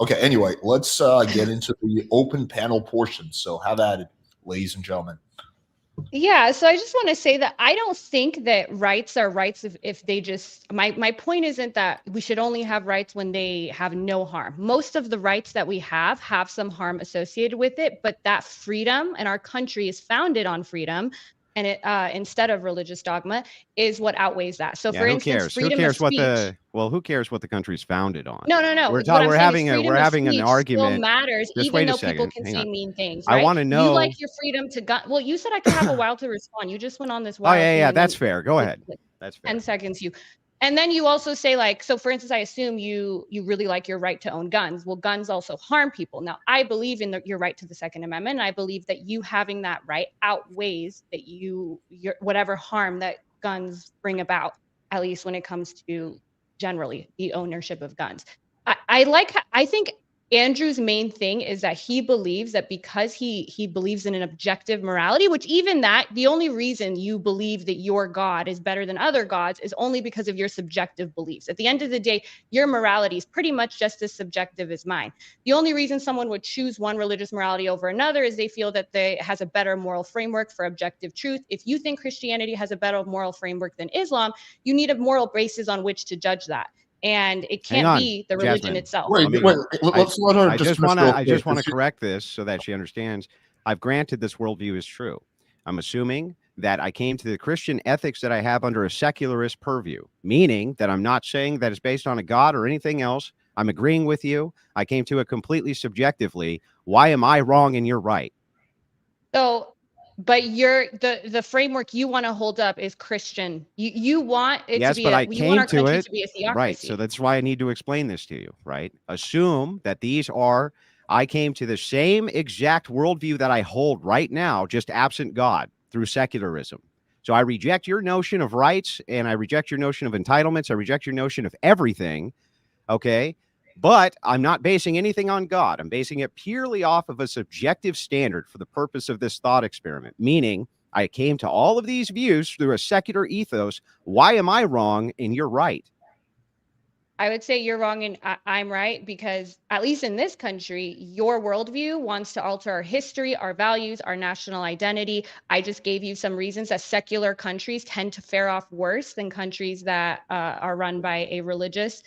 Okay, anyway, let's get into the open panel portion. So have at it, ladies and gentlemen. Yeah, so I just want to say that I don't think that rights are rights if they just my point isn't that we should only have rights when they have no harm. Most of the rights that we have some harm associated with it, but that freedom and our country is founded on freedom and it instead of religious dogma is what outweighs that. So Yeah, for who instance, cares? Who freedom of cares what speech. who cares what the country's founded on? No. We're What I'm we're saying is having freedom of an speech still argument. matters, Just even wait a though people second. can Hang say on. mean things, I right? want to You like know. your freedom to gun. Well, you said I could have a while to respond. You just went on this Oh wild thing, yeah, and that's then fair. Go like, ahead. That's fair. 10 seconds you. And then you also say like, so for instance, I assume you really like your right to own guns. Well, guns also harm people. Now, I believe in your right to the Second Amendment. And I believe that you having that right outweighs that your whatever harm that guns bring about, at least when it comes to generally the ownership of guns. I think Andrew's main thing is that he believes that because he believes in an objective morality, which even that, the only reason you believe that your God is better than other gods is only because of your subjective beliefs. At the end of the day, your morality is pretty much just as subjective as mine. The only reason someone would choose one religious morality over another is they feel that they has a better moral framework for objective truth. If you think Christianity has a better moral framework than Islam, you need a moral basis on which to judge that. And it Hang can't on, be the religion Jasmine. itself. Wait, Let me. wait, I let's let her just finish real I quick. just want to correct this so that she understands. I've granted this worldview is true. I'm assuming that I came to the Christian ethics that I have under a secularist purview, meaning that I'm not saying that it's based on a God or anything else. I'm agreeing with you. I came to it completely subjectively. Why am I wrong and you're right? So, but the framework you want to hold up is Christian. You want it to Yes, be but I you want came our to country it. to be a Right. So theocracy. that's why I need to explain this to you, right? Assume that I came to the same exact worldview that I hold right now, just absent God through secularism. So I reject your notion of rights and I reject your notion of entitlements. I reject your notion of everything. Okay. But I'm not basing anything on God. I'm basing it purely off of a subjective standard for the purpose of this thought experiment, meaning I came to all of these views through a secular ethos. Why am I wrong and you're right? I would say you're wrong and I'm right because at least in this country, your worldview wants to alter our history, our values, our national identity. I just gave you some reasons that secular countries tend to fare off worse than countries that are run by a religious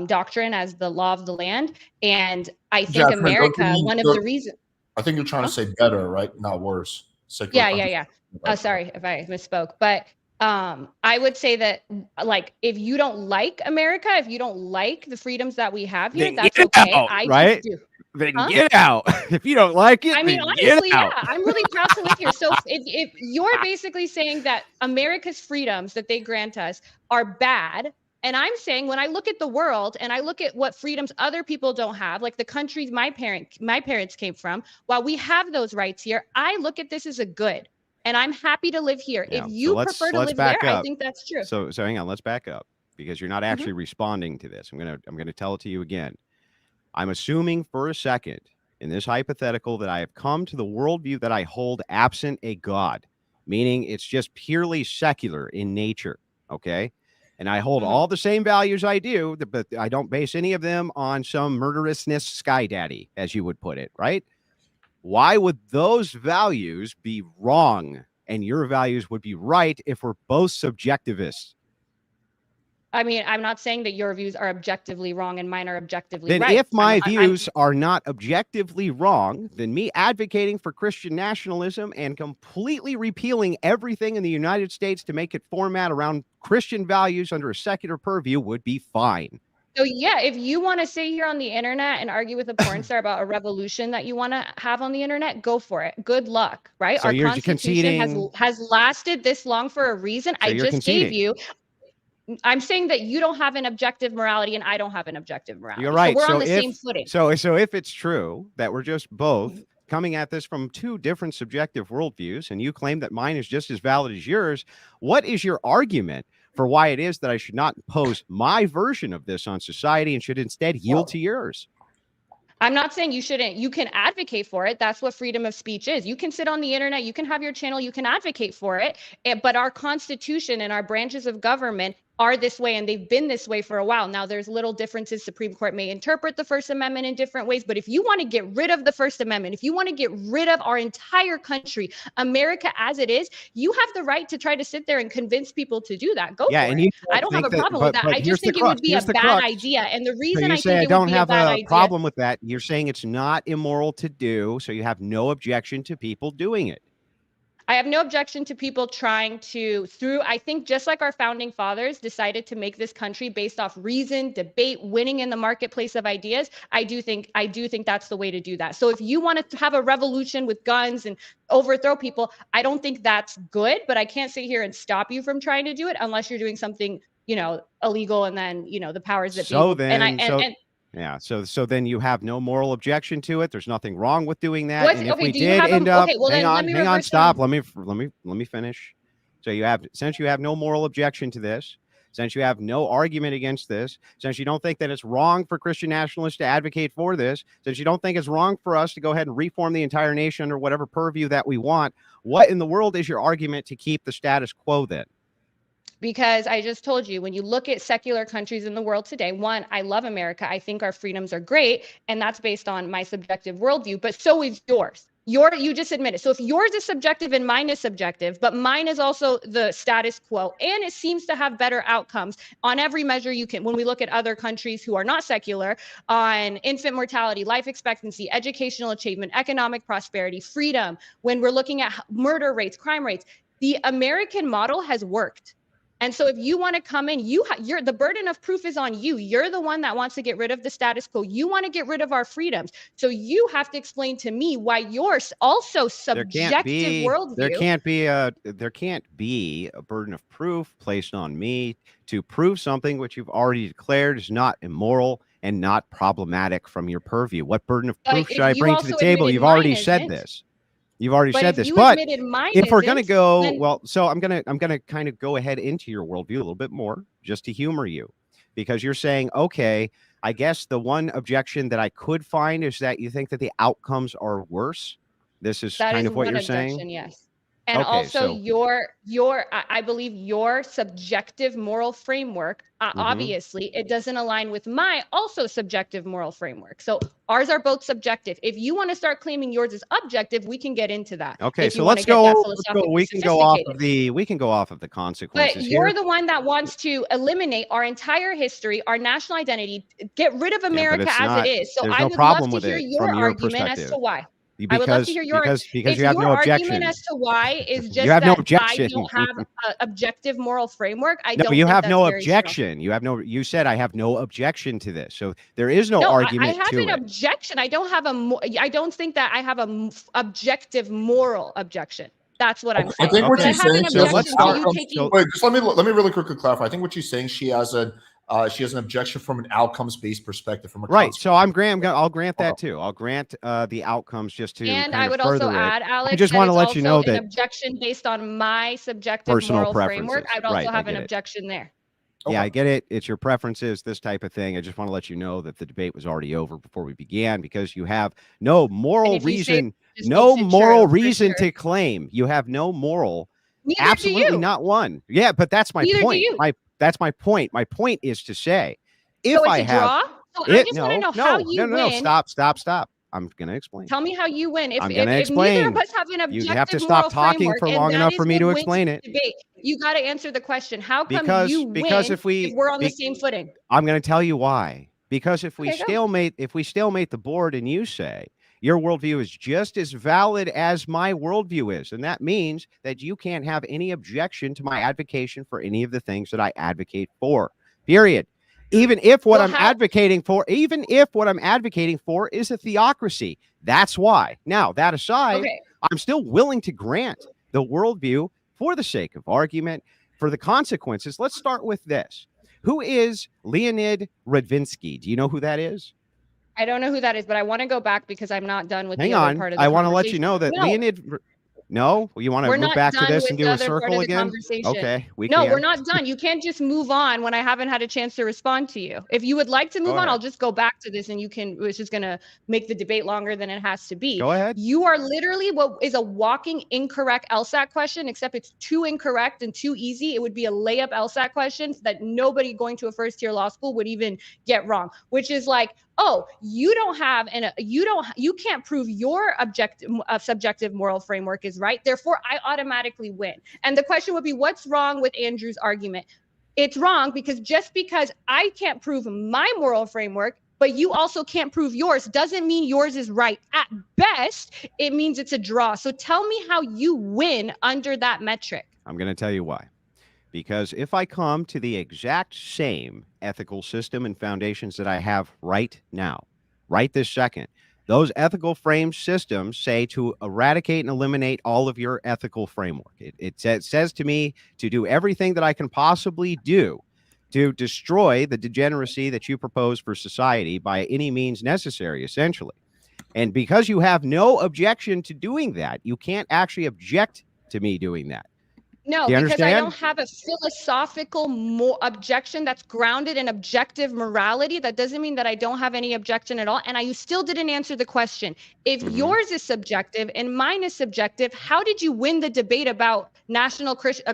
doctrine as the law of the land. And I think Jasmine, don't you America, mean? one of the reasons. I think you're trying to Huh? say better, right? Not worse. Secular countries. Yeah. Sorry if I misspoke, but I would say that like if you don't like America, if you don't like the freedoms that we have here, Then that's get okay. out, I just right? do. Then Huh? get out. If you don't like it, I mean, then get honestly, yeah, out. I'm really proud to live here. So if you're basically saying that America's freedoms that they grant us are bad, and I'm saying when I look at the world and I look at what freedoms other people don't have, like the countries my parents came from, while we have those rights here, I look at this as a good. And I'm happy to live here. If Yeah. So you prefer to let's live there, back I up. think that's true. So hang on, let's back up because you're not Mhm. actually responding to this. I'm gonna tell it to you again. I'm assuming for a second in this hypothetical that I have come to the worldview that I hold absent a God, meaning it's just purely secular in nature. Okay. And I hold Mhm. all the same values I do, but I don't base any of them on some murderousness sky daddy, as you would put it, right? Why would those values be wrong and your values would be right if we're both subjectivists? I mean, I'm not saying that your views are objectively wrong and mine are objectively Then right. if my I'm views are not objectively wrong, then me advocating for Christian nationalism and completely repealing everything in the United States to make it format around Christian values under a secular purview would be fine. So yeah, if you want to sit here on the internet and argue with a porn star about a revolution that you want to have on the internet, go for it. Good luck, right? So Our you're constitution conceding. has lasted this long for a reason. So I you're just gave conceding. you. I'm saying that you don't have an objective morality and I don't have an objective You're morality. So right. we're on the same footing. So if it's true that we're just both coming at this from two different subjective worldviews, and you claim that mine is just as valid as yours, what is your argument for why it is that I should not impose my version of this on society and should instead yield to yours? I'm not saying you shouldn't. You can advocate for it. That's what freedom of speech is. You can sit on the internet, you can have your channel, you can advocate for it. But our constitution and our branches of government are this way, and they've been this way for a while. Now, there's little differences. Supreme Court may interpret the First Amendment in different ways, but if you want to get rid of the First Amendment, if you want to get rid of our entire country, America as it is, you have the right to try to sit there and convince people to do that. Go Yeah, for and it. you I don't have a problem with that. I just think it would be a bad idea. And the So reason you I say think I it would don't be a have bad a idea. problem with that. You're saying it's not immoral to do, so you have no objection to people doing it. I have no objection to people trying to, I think just like our founding fathers decided to make this country based off reason, debate, winning in the marketplace of ideas. I do think that's the way to do that. So if you want to have a revolution with guns and overthrow people, I don't think that's good, but I can't sit here and stop you from trying to do it unless you're doing something, illegal, and then, the powers that be. Yeah. So then you have no moral objection to it. There's nothing wrong with doing that. And if we do you did have end up, okay, well, hang then let on, me hang on, reverse stop. some. Let me finish. So since you have no moral objection to this, since you have no argument against this, since you don't think that it's wrong for Christian nationalists to advocate for this, since you don't think it's wrong for us to go ahead and reform the entire nation under whatever purview that we want, what in the world is your argument to keep the status quo then? Because I just told you, when you look at secular countries in the world today, one, I love America. I think our freedoms are great. And that's based on my subjective worldview, but so is yours. You just admit it. So if yours is subjective and mine is subjective, but mine is also the status quo, and it seems to have better outcomes on every measure you can. When we look at other countries who are not secular, on infant mortality, life expectancy, educational achievement, economic prosperity, freedom, when we're looking at murder rates, crime rates, the American model has worked. And so if you want to come in, you're the burden of proof is on you. You're the one that wants to get rid of the status quo. You want to get rid of our freedoms. So you have to explain to me why yours also subjective worldview. There can't be a burden of proof placed on me to prove something which you've already declared is not immoral and not problematic from your purview. What burden of proof should I bring to the table? You've already said this. You've already said this, but if we're going to go, so I'm going to kind of go ahead into your worldview a little bit more just to humor you, because you're saying, okay, I guess the one objection that I could find is that you think that the outcomes are worse. This is kind of what you're saying. Yes. And okay, also I believe your subjective moral framework, obviously it doesn't align with my also subjective moral framework. So ours are both subjective. If you want to start claiming yours is objective, we can get into that. Okay, so let's go. We can go off of the consequences. But you're the one that wants to eliminate our entire history, our national identity, get rid of America as it is. So I would love to hear your argument as to why. I would love to hear because you have no objection. Argument as to why is just you have that no objection. I don't have an objective moral framework. You have no objection. You said I have no objection to this. So there is no argument. I have an objection. I don't have I don't think that I have a objective moral objection. That's what I'm saying. I think what she's saying. Wait, just let me really quickly clarify. I think what she's saying, she has an objection from an outcomes-based perspective. Right. So I'll grant that too. I'll grant the outcomes just to. And I would also add, Alex, I just want to let you know that an objection based on my subjective moral framework. I'd also have an objection there. Yeah, I get it. It's your preferences, this type of thing. I just want to let you know that the debate was already over before we began, because you have no moral reason, to claim. You have no moral. Neither absolutely not one. Yeah, but that's my point. That's my point. My point is to say, if I have, I just want to know how you win. Stop. I'm going to explain. Tell me how you win. I'm going to explain. Neither of us have an objective you have to stop talking for long enough for me to explain it. You got to answer the question. How come you win if we're on the same footing? I'm going to tell you why. Because if we stalemate the board and you say your worldview is just as valid as my worldview is, and that means that you can't have any objection to my advocation for any of the things that I advocate for. Period. Even if what I'm advocating for is a theocracy. That's why. Now, that aside, I'm still willing to grant the worldview for the sake of argument, for the consequences. Let's start with this. Who is Leonid Radvinsky? Do you know who that is? I don't know who that is, but I want to go back because I'm not done with the other part of the I want to let you know that No, you want to move back to this and do a circle again? Okay, no, we're not done. You can't just move on when I haven't had a chance to respond to you. If you would like to move on, I'll just go back to this, and you can. It's just gonna make the debate longer than it has to be. Go ahead. You are literally what is a walking incorrect LSAT question, except it's too incorrect and too easy. It would be a layup LSAT question that nobody going to a first-tier law school would even get wrong. Which is like, oh, you can't prove your subjective moral framework is right, therefore I automatically win. And the question would be, what's wrong with Andrew's argument? It's wrong because just because I can't prove my moral framework, but you also can't prove yours, doesn't mean yours is right. At best, it means it's a draw. So tell me how you win under that metric. I'm going to tell you why. Because if I come to the exact same ethical system and foundations that I have right now, right this second, those ethical frame systems say to eradicate and eliminate all of your ethical framework. It says to me to do everything that I can possibly do to destroy the degeneracy that you propose for society by any means necessary, essentially. And because you have no objection to doing that, you can't actually object to me doing that. No, because I don't have a philosophical objection that's grounded in objective morality. That doesn't mean that I don't have any objection at all. And you still didn't answer the question. If yours is subjective and mine is subjective, how did you win the debate about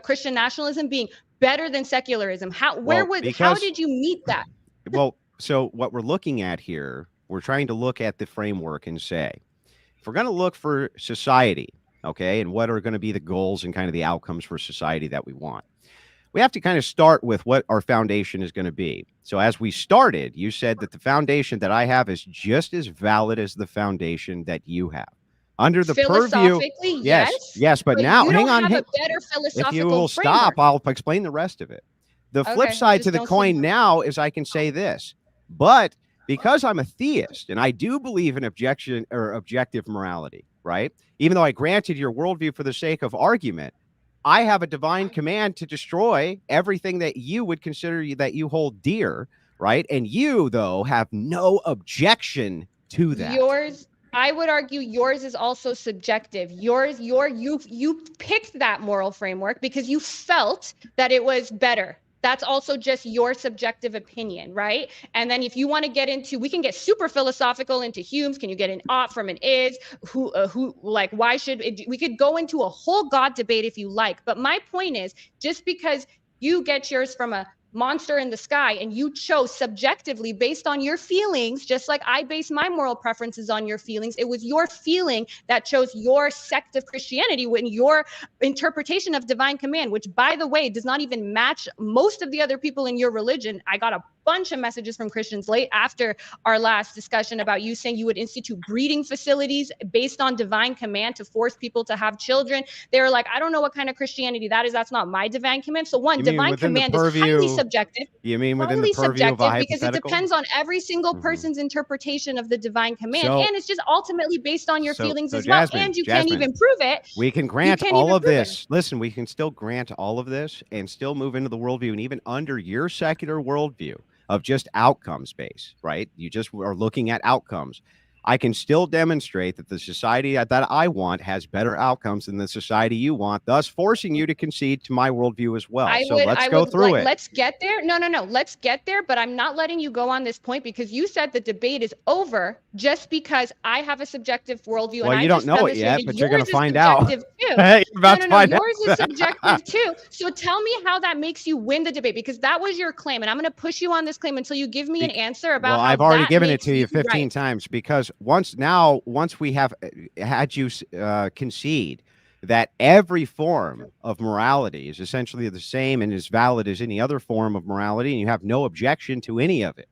Christian nationalism being better than secularism? How did you meet that? Well, so what we're looking at here, we're trying to look at the framework and say, if we're going to look for society, okay, and what are going to be the goals and kind of the outcomes for society that we want, we have to kind of start with what our foundation is going to be. So as we started, you said that the foundation that I have is just as valid as the foundation that you have. Under the purview, yes, but now hang on. If you will stop, I'll explain the rest of it. The flip side to the coin now is I can say this, but because I'm a theist and I do believe in objective morality, right? Even though I granted your worldview for the sake of argument, I have a divine command to destroy everything that you would consider that you hold dear, right? And you, though, have no objection to that. I would argue yours is also subjective. You picked that moral framework because you felt that it was better. That's also just your subjective opinion, right? And then if you want to get into, we can get super philosophical into Hume's. Can you get an ought from an is? Why should it, we could go into a whole God debate if you like. But my point is, just because you get yours from a monster in the sky and you chose subjectively based on your feelings, just like I base my moral preferences on your feelings, it was your feeling that chose your sect of Christianity when your interpretation of divine command, which by the way does not even match most of the other people in your religion. I got a bunch of messages from Christians late after our last discussion about you saying you would institute breeding facilities based on divine command to force people to have children. They were like, I don't know what kind of Christianity that is. That's not my divine command. So divine command is highly subjective. You mean within the purview of a hypothetical? Because it depends on every single person's interpretation of the divine command. And it's just ultimately based on your feelings as well. And you can't even prove it. We can grant all of this. Listen, we can still grant all of this and still move into the worldview. And even under your secular worldview of just outcomes based, right? You just are looking at outcomes. I can still demonstrate that the society that I want has better outcomes than the society you want, thus forcing you to concede to my worldview as well. Let's go through it. Let's get there. No. Let's get there. But I'm not letting you go on this point because you said the debate is over just because I have a subjective worldview. Well, you don't know it yet, but you're going to find out. Yours is subjective too. So tell me how that makes you win the debate, because that was your claim. And I'm going to push you on this claim until you give me an answer about how I've already given it to you 15 times because once we have had you concede that every form of morality is essentially the same and as valid as any other form of morality, and you have no objection to any of it,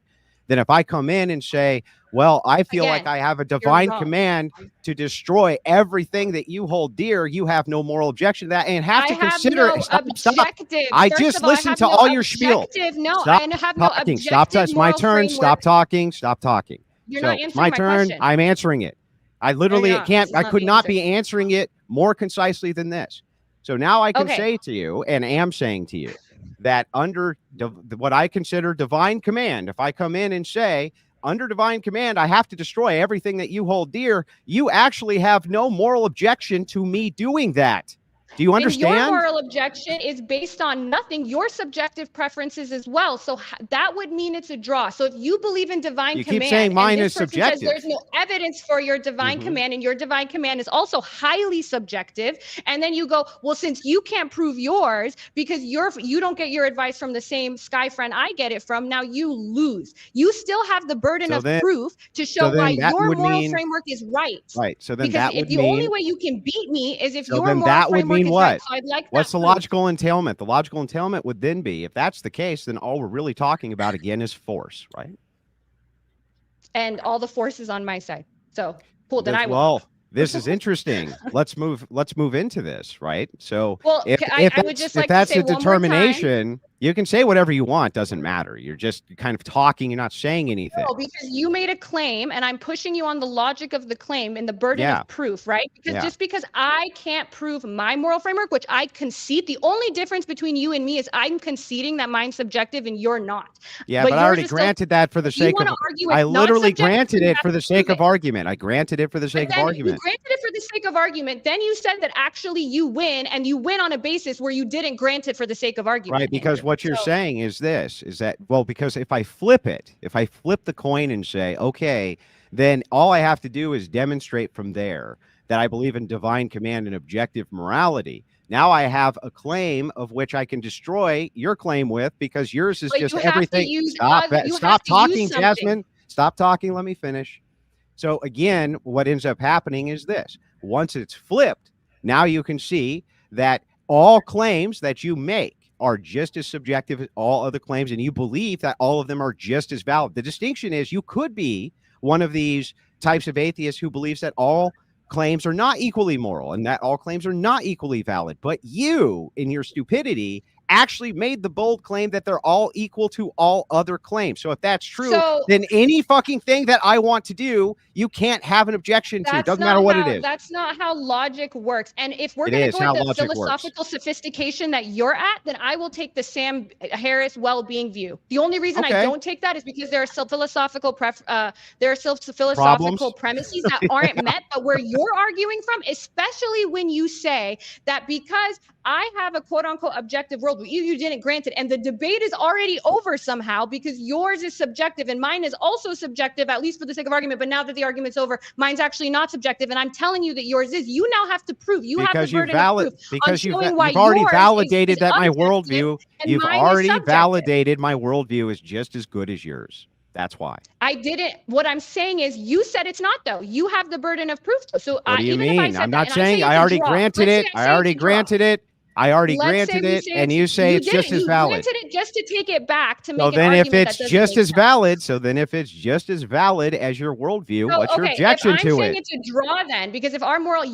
then if I come in and say, well, I feel like I have a divine command to destroy everything that you hold dear, you have no moral objection to that, and have to consider. Stop. I just listened to all your spiel. Stop. It's my turn. Stop talking. You're not answering my turn. Question. I'm answering it. I literally could not be answering it more concisely than this. So now I can say to you, and am saying to you, that under what I consider divine command, if I come in and say, under divine command, I have to destroy everything that you hold dear, you actually have no moral objection to me doing that. Do you understand? And your moral objection is based on nothing, your subjective preferences as well. So that would mean it's a draw. So if you believe in divine command, keep saying mine and is this person subjective. says there's no evidence for your divine command, and your divine command is also highly subjective, and then you go, well, since you can't prove yours because you don't get your advice from the same sky friend I get it from, now you lose. You still have the burden of proof to show why your moral framework is right. Right. So then because that would the mean, only way you can beat me is if so your then moral that would framework mean is what? right. So I'd like What's the proof. logical entailment? The logical entailment would then be, if that's the case, then all we're really talking about again is force, right? And all the force is on my side. So cool. Then I will. Well, this is interesting. Let's move into this, right? So well, if I would just like to say a determination, you can say whatever you want, doesn't matter. You're just kind of talking, you're not saying anything. No, because you made a claim and I'm pushing you on the logic of the claim and the burden of proof, right? Because just because I can't prove my moral framework, which I concede, the only difference between you and me is I'm conceding that mine's subjective and you're not. Yeah, but I already granted that for the sake of, I literally granted it for the sake of argument. I granted it for the sake of argument. You granted it for the sake of argument. Then you said that actually you win, and you win on a basis where you didn't grant it for the sake of argument. Right, because what you're saying is that, well, because if I flip the coin and say, okay, then all I have to do is demonstrate from there that I believe in divine command and objective morality. Now I have a claim of which I can destroy your claim with, because yours is just everything. Stop talking, Jasmine. Stop talking. Let me finish. So again, what ends up happening is this. Once it's flipped, now you can see that all claims that you make are just as subjective as all other claims, and you believe that all of them are just as valid. The distinction is you could be one of these types of atheists who believes that all claims are not equally moral and that all claims are not equally valid. But you, in your stupidity, actually made the bold claim that they're all equal to all other claims. So if that's true, then any fucking thing that I want to do, you can't have an objection to. Doesn't matter what it is. That's not how logic works. And if we're going to go with the philosophical sophistication that you're at, then I will take the Sam Harris well-being view. The only reason I don't take that is because there are still philosophical premises that aren't met. But where you're arguing from, especially when you say that because I have a quote-unquote objective worldview, you didn't grant it, and the debate is already over somehow because yours is subjective and mine is also subjective, at least for the sake of argument. But now that the argument's over, mine's actually not subjective, and I'm telling you that yours is. You now have to prove. You have the burden of proof because you've already validated that my worldview. You've already validated my worldview is just as good as yours. That's why. I didn't. What I'm saying is, you said it's not, though. You have the burden of proof. So what do you mean? I'm not saying I already granted it. I already granted it. I already granted it, and you say it's just as valid. You granted it just to take it back to make an argument. So then if it's just as valid, as your worldview, what's your objection to it? I'm saying it's a draw then, because if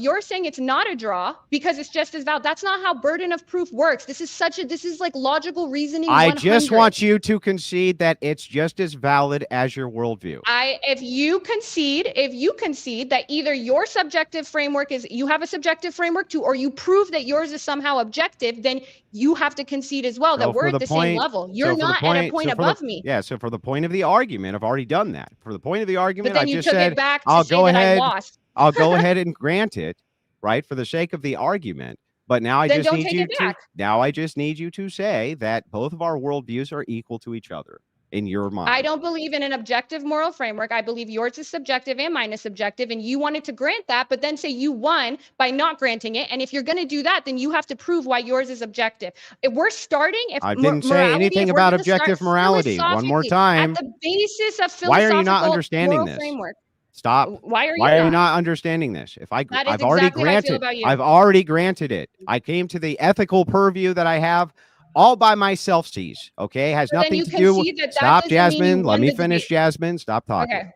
you're saying it's not a draw because it's just as valid. That's not how burden of proof works. This is like logical reasoning. I just want you to concede that it's just as valid as your worldview. If you concede that either your subjective framework is, you have a subjective framework too, or you prove that yours is somehow objective, then you have to concede as well that we're at the same level. You're not at a point above me. Yeah. So for the point of the argument, I've already done that. For the point of the argument, I just said I'll go ahead. I'll go ahead and grant it, right, for the sake of the argument. But now I just need you to. Now I just need you to say that both of our worldviews are equal to each other. In your mind, I don't believe in an objective moral framework. I believe yours is subjective and mine is subjective, and you wanted to grant that, but then say you won by not granting it. And if you're going to do that, then you have to prove why yours is objective. If we're starting, I didn't say anything about objective morality. One more time, at the basis of philosophical, why are you not understanding this? Framework. Stop. Why are you not understanding this? I've exactly already granted. I've already granted it. I came to the ethical purview that I have all by myself, sees. Okay, has nothing to do with. Stop, Jasmine. Let me finish, Jasmine. Stop talking.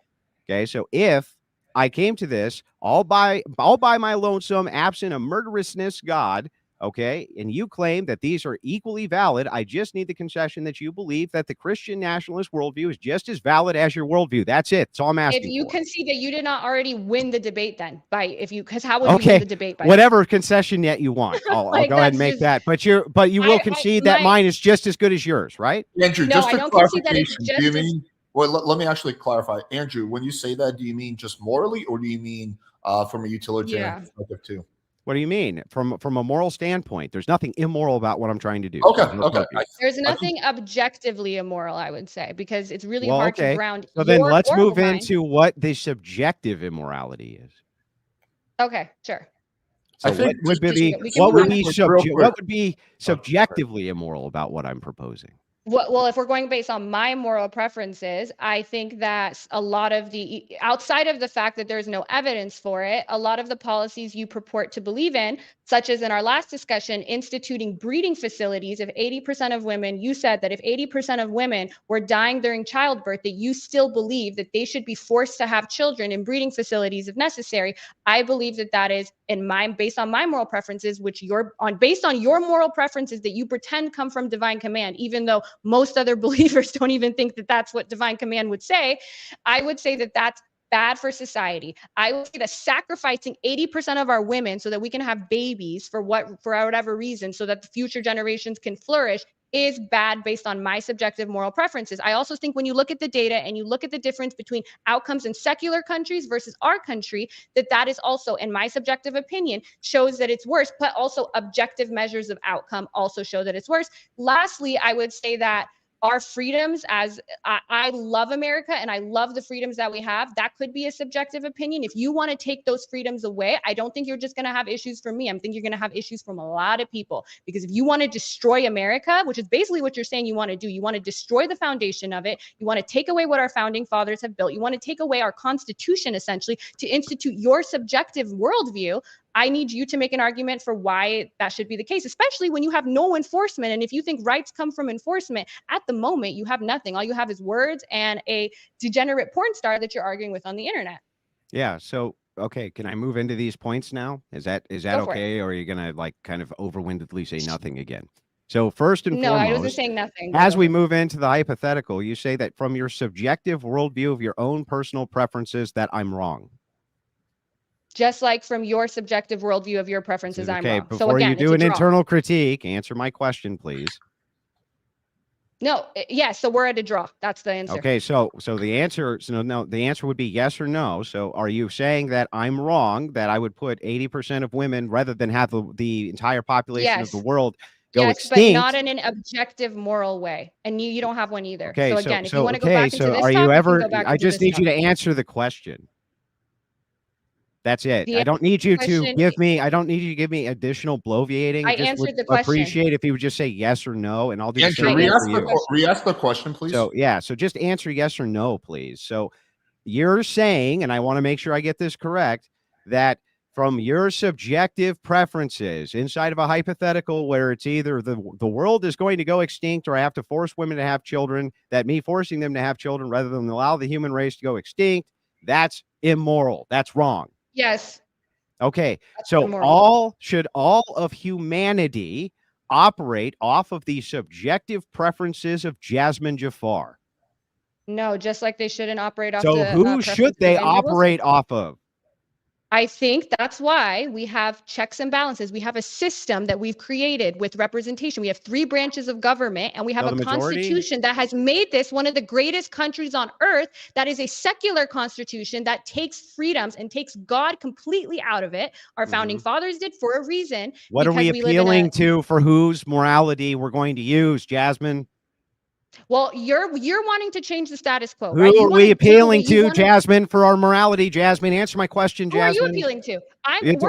Okay. So if I came to this all by my lonesome, absent a murderousness God, okay, and you claim that these are equally valid, I just need the concession that you believe that the Christian nationalist worldview is just as valid as your worldview. That's it. That's all I'm asking. If you concede that you did not already win the debate, then because how would you win the debate? Whatever concession yet you want, I'll go ahead and make that. But you will concede that mine is just as good as yours, right? Andrew, no, I don't concede that it's just. Well, let me actually clarify. Andrew, when you say that, do you mean just morally, or do you mean from a utilitarian perspective too? What do you mean? From a moral standpoint, there's nothing immoral about what I'm trying to do. Okay, okay. There's nothing objectively immoral, I would say, because it's really Well, hard okay. to ground. So then let's move mind. into what the subjective immorality is. Okay, sure. So what would be subjectively immoral about what I'm proposing? Well, if we're going based on my moral preferences, I think that a lot of the, outside of the fact that there's no evidence for it, a lot of the policies you purport to believe in, such as in our last discussion, instituting breeding facilities, if 80% of women, you said that if 80% of women were dying during childbirth, that you still believe that they should be forced to have children in breeding facilities if necessary. I believe that that is based on my moral preferences, which based on your moral preferences that you pretend come from divine command, even though most other believers don't even think that that's what divine command would say. I would say that that's bad for society. I would say that sacrificing 80% of our women so that we can have babies for whatever reason, so that the future generations can flourish, is bad based on my subjective moral preferences. I also think when you look at the data and you look at the difference between outcomes in secular countries versus our country, that is also, in my subjective opinion, shows that it's worse, but also objective measures of outcome also show that it's worse. Lastly, I would say that our freedoms, as I love America and I love the freedoms that we have, that could be a subjective opinion. If you want to take those freedoms away, I don't think you're just going to have issues from me. I think you're going to have issues from a lot of people, because if you want to destroy America, which is basically what you're saying you want to do, you want to destroy the foundation of it. You want to take away what our founding fathers have built. You want to take away our Constitution, essentially, to institute your subjective worldview. I need you to make an argument for why that should be the case, especially when you have no enforcement. And if you think rights come from enforcement, at the moment, you have nothing. All you have is words and a degenerate porn star that you're arguing with on the internet. Yeah. So, okay. Can I move into these points now? Is that okay? Or are you going to like kind of overwindedly say nothing again? So first and foremost, I wasn't saying nothing. As we move into the hypothetical, you say that from your subjective worldview of your own personal preferences that I'm wrong. Just like from your subjective worldview of your preferences, I'm wrong. Before so again, you do an internal critique, answer my question, please. No, yes. So we're at a draw. That's the answer. Okay, so the answer, the answer would be yes or no. So are you saying that I'm wrong, that I would put 80% of women rather than have the entire population of the world go extinct? But not in an objective moral way. And you don't have one either. Okay, so again, if you want to go back into this topic, I just need you to answer the question. That's it. I don't need you to give me. I don't need you to give me additional bloviating. I answered the question. Appreciate if you would just say yes or no, and I'll do the same for you. Re-ask the question, please. So yeah. So just answer yes or no, please. So you're saying, and I want to make sure I get this correct, that from your subjective preferences inside of a hypothetical where it's either the world is going to go extinct or I have to force women to have children, that me forcing them to have children rather than allow the human race to go extinct, that's immoral. That's wrong. Yes. Okay. So all of humanity operate off of the subjective preferences of Jasmine Jafar? No, just like they shouldn't operate off. So who should they operate off of? I think that's why we have checks and balances. We have a system that we've created with representation. We have 3 branches of government, and we have a constitution that has made this one of the greatest countries on earth. That is a secular constitution that takes freedoms and takes God completely out of it. Our founding fathers did for a reason. What are we appealing to for whose morality we're going to use, Jasmine? Well, you're wanting to change the status quo. Who are we appealing to, Jasmine, for our morality? Jasmine, answer my question, Jasmine. Who are you appealing to? I think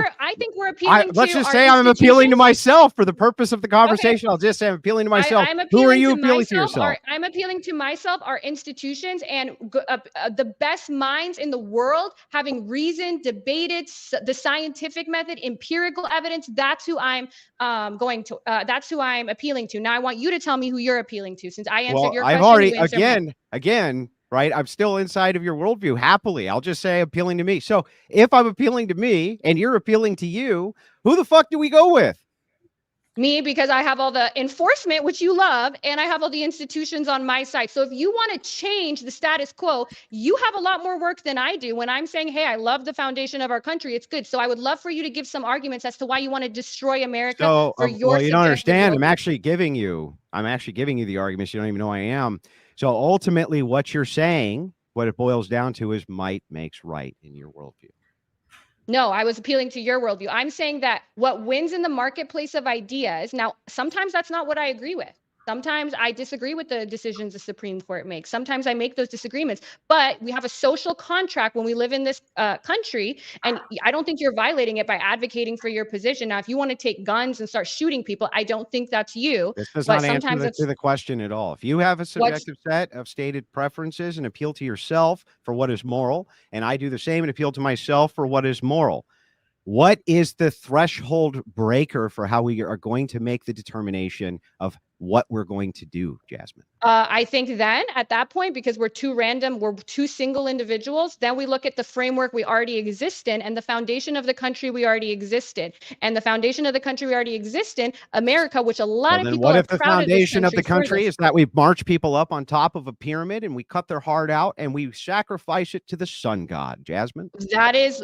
we're appealing to. Let's just say I'm appealing to myself for the purpose of the conversation. Okay. I'll just say I'm appealing to myself. Who are you appealing to yourself? I'm appealing to myself, our institutions, and the best minds in the world, having reasoned, debated the scientific method, empirical evidence. That's who I'm that's who I'm appealing to. Now I want you to tell me who you're appealing to, since I answered your question. I've already again. Right. I'm still inside of your worldview. Happily, I'll just say appealing to me. So if I'm appealing to me and you're appealing to you, who the fuck do we go with? Me, because I have all the enforcement, which you love, and I have all the institutions on my side. So if you want to change the status quo, you have a lot more work than I do. When I'm saying, hey, I love the foundation of our country, it's good. So I would love for you to give some arguments as to why you want to destroy America for your. Well, you don't understand. I'm actually giving you the arguments. You don't even know I am. So ultimately, what you're saying, what it boils down to is might makes right in your worldview. No, I was appealing to your worldview. I'm saying that what wins in the marketplace of ideas, now, sometimes that's not what I agree with. Sometimes I disagree with the decisions the Supreme Court makes. Sometimes I make those disagreements, but we have a social contract when we live in this country, and I don't think you're violating it by advocating for your position. Now, if you want to take guns and start shooting people, I don't think that's you. This does But not answer sometimes to the question at all. If you have a subjective set of stated preferences and appeal to yourself for what is moral, and I do the same and appeal to myself for what is moral, what is the threshold breaker for how we are going to make the determination of what we're going to do, Jasmine? I think then at that point, because we're two single individuals, then we look at the framework we already exist in and the foundation of the country we already exist in. And the foundation of the country we already exist in, America, which a lot of people what are if the proud foundation of the for country is that we march people up on top of a pyramid and we cut their heart out and we sacrifice it to the sun god, Jasmine? That is,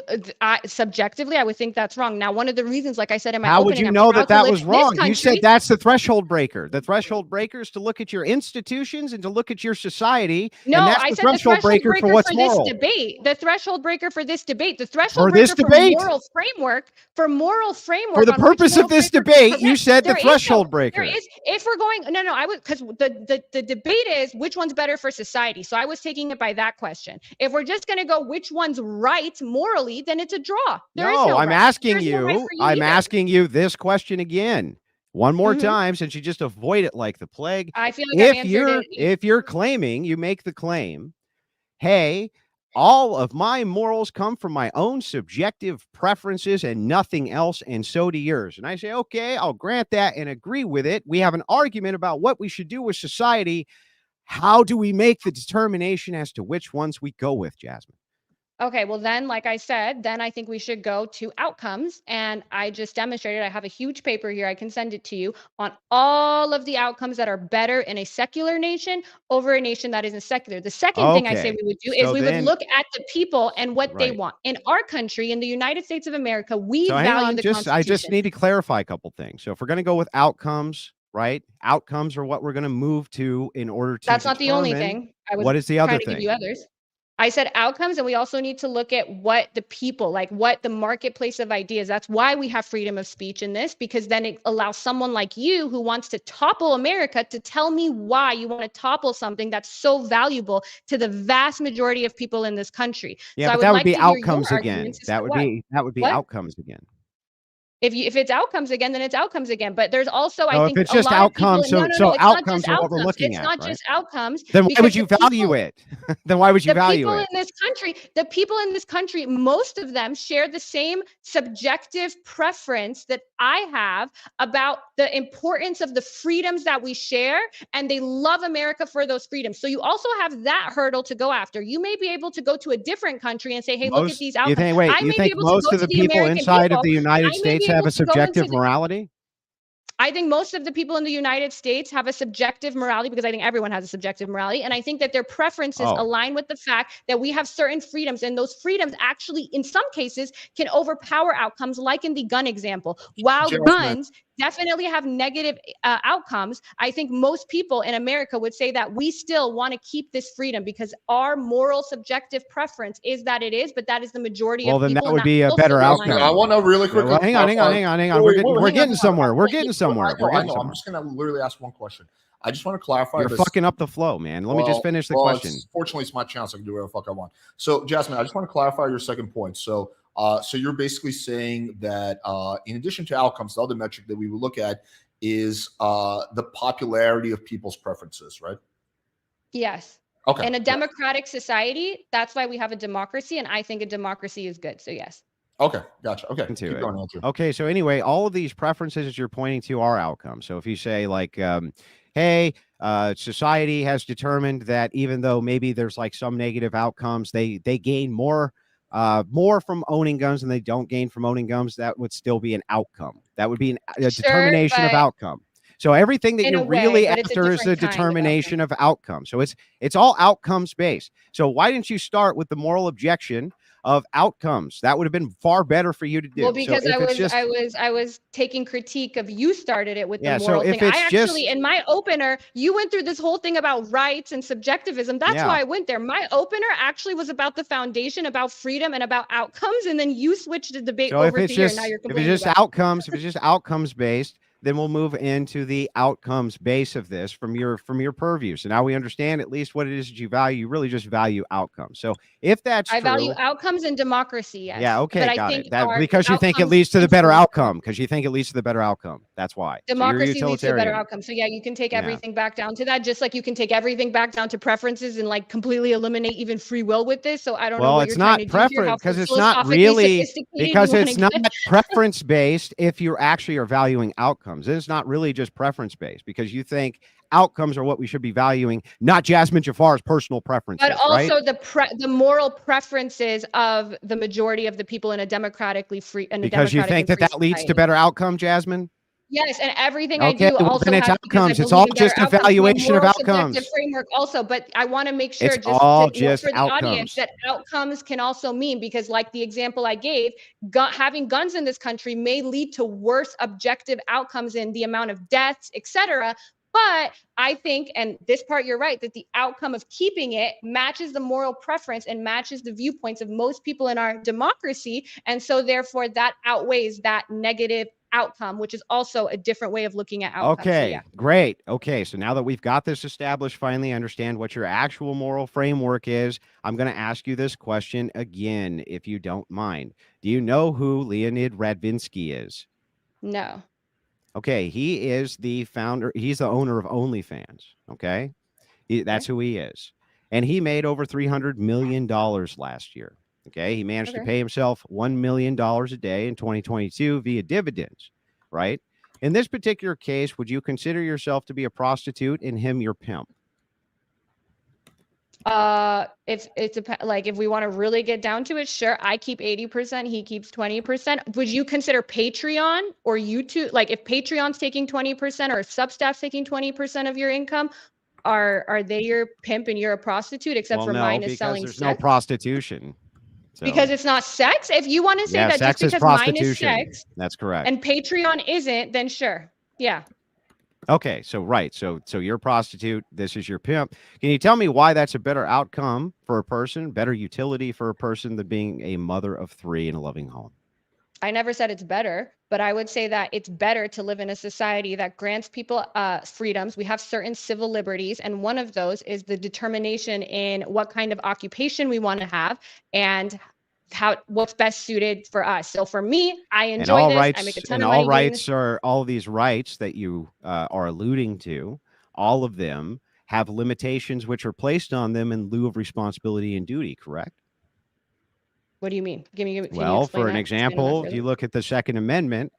subjectively, I would think that's wrong. Now, one of the reasons, like I said in my How opening, would you I'm know proud that to that live was in this wrong? You said country. that's the threshold breaker. The threshold breaker is to look at your institutions and to look at your society. No, and that's I the said the threshold breaker for what's moral. this debate. The threshold breaker for this debate. The For threshold this breaker debate. For moral framework. For the on which purpose of moral this framework debate, is you correct. said the There is threshold no- breaker. There is, if we're going, no, I would, because the debate is which one's better for society. So I was taking it by that question. If we're just going to go which one's right morally, then it's a draw. There is no I'm right. asking There's no right you. for you I'm either. asking you this question again, one more Mhm. time, since you just avoid it like the plague. I feel like I've If answered it. if you're claiming, you make the claim, hey, all of my morals come from my own subjective preferences and nothing else, and so do yours. And I say, okay, I'll grant that and agree with it. We have an argument about what we should do with society. How do we make the determination as to which ones we go with, Jasmine? Okay, well then, like I said, then I think we should go to outcomes. And I just demonstrated, I have a huge paper here, I can send it to you, on all of the outcomes that are better in a secular nation over a nation that isn't secular. The second thing I say we would do is we would look at the people and what they want. In our country, in the United States of America, we value the Constitution. I just need to clarify a couple things. So if we're going to go with outcomes, right? Outcomes are what we're going to move to in order to That's not the only thing. What is the other trying to thing? give you others. I said outcomes, and we also need to look at what the people, like what the marketplace of ideas. That's why we have freedom of speech in this, because then it allows someone like you who wants to topple America to tell me why you want to topple something that's so valuable to the vast majority of people in this country. Yeah, so but that would be outcomes again. That would be outcomes again. If it's outcomes again, then it's outcomes again. But there's also, I think, if it's just outcomes, so outcomes are what we're looking at. It's not just outcomes. Then why would you value it? Then why would you value it? The people in this country, most of them share the same subjective preference that I have about the importance of the freedoms that we share, and they love America for those freedoms. So you also have that hurdle to go after. You may be able to go to a different country and say, hey, look at these outcomes. You think most of the people inside of the United States have a subjective morality? I think most of the people in the United States have a subjective morality, because I think everyone has a subjective morality. And I think that their preferences align with the fact that we have certain freedoms, and those freedoms actually, in some cases, can overpower outcomes, like in the gun example. While guns definitely have negative outcomes, I think most people in America would say that we still want to keep this freedom because our moral subjective preference is that it is, but that is the majority of people. Well, then that would be a better outcome. I want to really quickly. Hang on. We're getting somewhere. We're getting somewhere. I'm just going to literally ask one question. I just want to clarify. You're fucking up the flow, man. Let me just finish the question. Fortunately, it's my chance. I can do whatever the fuck I want. So, Jasmine, I just want to clarify your second point. So you're basically saying that in addition to outcomes, the other metric that we would look at is the popularity of people's preferences, right? Yes. Okay. In a democratic society, that's why we have a democracy, and I think a democracy is good. So yes. Okay, gotcha. Okay, keep going, Andrew. Okay, so anyway, all of these preferences you're pointing to are outcomes. So if you say like, hey, society has determined that even though maybe there's like some negative outcomes, they gain more from owning guns than they don't gain from owning guns, that would still be an outcome. That would be a determination of outcome. So everything that you're really after is a determination of outcome. So it's all outcomes based. So why didn't you start with the moral objection of outcomes. That would have been far better for you to do. Well, because so if it's just, I was taking critique of you started it with the Yeah, so moral if thing. I it's actually, just- in my opener, you went through this whole thing about rights and subjectivism. That's Yeah. why I went there. My opener actually was about the foundation, about freedom, and about outcomes, and then you switched the debate So if over it's to here. just Now you're if it's complaining just about. outcomes, if it's just outcomes based, then we'll move into the outcomes base of this from your purview. So now we understand at least what it is that you value. You really just value outcomes. So if that's I true, value outcomes and democracy. Yes. yeah, okay, But I got think it. That our because you think it outcomes leads to the better influence outcome. Because you think it leads to the better outcome. That's why. So you're democracy leads to a better utilitarian. outcome. So yeah, you can take Yeah. everything back down to that, just like you can take everything back down to preferences and like completely eliminate even free will with this. So I don't know Well, what it's you're trying not to do here. preference How because it's not philosophically really sophisticated because you it's want not to get. preference based. If you actually are valuing outcomes, it's not really just preference based because you think outcomes are what we should be valuing, not Jasmine Jafar's personal preferences, But right? also the moral preferences of the majority of the people in a democratically free and a Because you democratic think and that free leads to society. better outcome, Jasmine. Yes, and everything I Okay, do well, also then it's has because I outcomes. It's believe all in better just outcomes. My evaluation of moral subjective outcomes. framework also, but I want to make sure It's just all to, just for the audience outcomes. that outcomes can also mean, because like the example I gave, having guns in this country may lead to worse objective outcomes in the amount of deaths, etc. But I think, and this part you're right, that the outcome of keeping it matches the moral preference and matches the viewpoints of most people in our democracy. And so therefore that outweighs that negative outcome, which is also a different way of looking at outcomes. So, Okay, yeah. great. Okay, so now that we've got this established, finally understand what your actual moral framework is, I'm going to ask you this question again, if you don't mind. Do you know who Leonid Radvinsky is? No. Okay, he is the founder, he's the owner of OnlyFans. Okay, that's who he is. And he made over $300 million last year. Okay, he managed to Okay. pay himself $1 million a day in 2022 via dividends, right? In this particular case, would you consider yourself to be a prostitute and him your pimp? If we want to really get down to it, sure, I keep 80%, he keeps 20%. Would you consider Patreon or YouTube, like if Patreon's taking 20% or if Substack's taking 20% of your income, are they your pimp and you're a prostitute, except for No, mine is because selling there's sex? no prostitution. So, Because it's not sex? If you want to say yeah, that just sex is because mine is prostitution. sex That's correct. and Patreon isn't, then sure. Yeah. Okay, so right, so you're a prostitute. This is your pimp. Can you tell me why that's a better outcome for a person, better utility for a person than being a mother of 3 in a loving home? I never said it's better, but I would say that it's better to live in a society that grants people freedoms. We have certain civil liberties, and one of those is the determination in what kind of occupation we want to have and what's best suited for us. So for me, I enjoy this. I make a ton of money doing this. All of these rights that you are alluding to, all of them have limitations which are placed on them in lieu of responsibility and duty, correct? What do you mean? Can you explain For an that? example, if you look at the Second Amendment,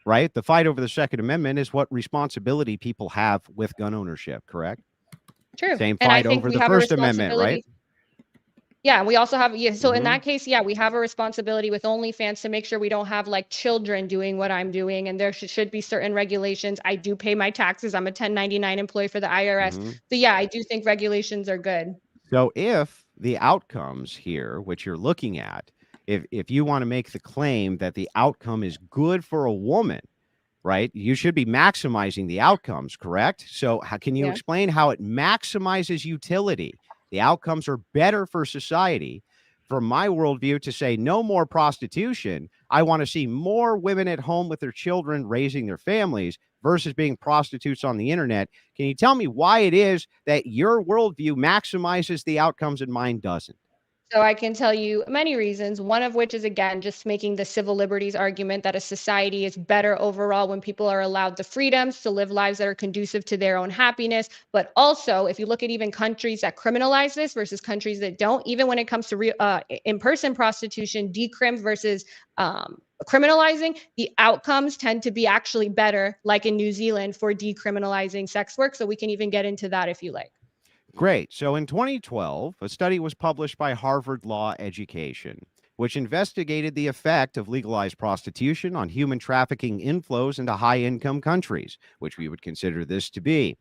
right? The fight over the Second Amendment is what responsibility people have with gun ownership, correct? True. Same And I fight think over we the have First a Amendment, right? responsibility. Yeah, we also have, so in Mhm. that case, yeah, we have a responsibility with OnlyFans to make sure we don't have like children doing what I'm doing, and there should be certain regulations. I do pay my taxes. I'm a 1099 employee for the IRS. Mhm. So yeah, I do think regulations are good. So if the outcomes here, which you're looking at, if you want to make the claim that the outcome is good for a woman, right? You should be maximizing the outcomes, correct? So how can you Yeah. explain how it maximizes utility? The outcomes are better for society. From my worldview, to say no more prostitution, I want to see more women at home with their children raising their families versus being prostitutes on the internet. Can you tell me why it is that your worldview maximizes the outcomes and mine doesn't? So I can tell you many reasons, one of which is, again, just making the civil liberties argument that a society is better overall when people are allowed the freedoms to live lives that are conducive to their own happiness. But also, if you look at even countries that criminalize this versus countries that don't, even when it comes to in-person prostitution, decrim versus criminalizing, the outcomes tend to be actually better, like in New Zealand for decriminalizing sex work. So we can even get into that if you like. Great. So in 2012, a study was published by Harvard Law Education, which investigated the effect of legalized prostitution on human trafficking inflows into high-income countries, which we would consider this to be.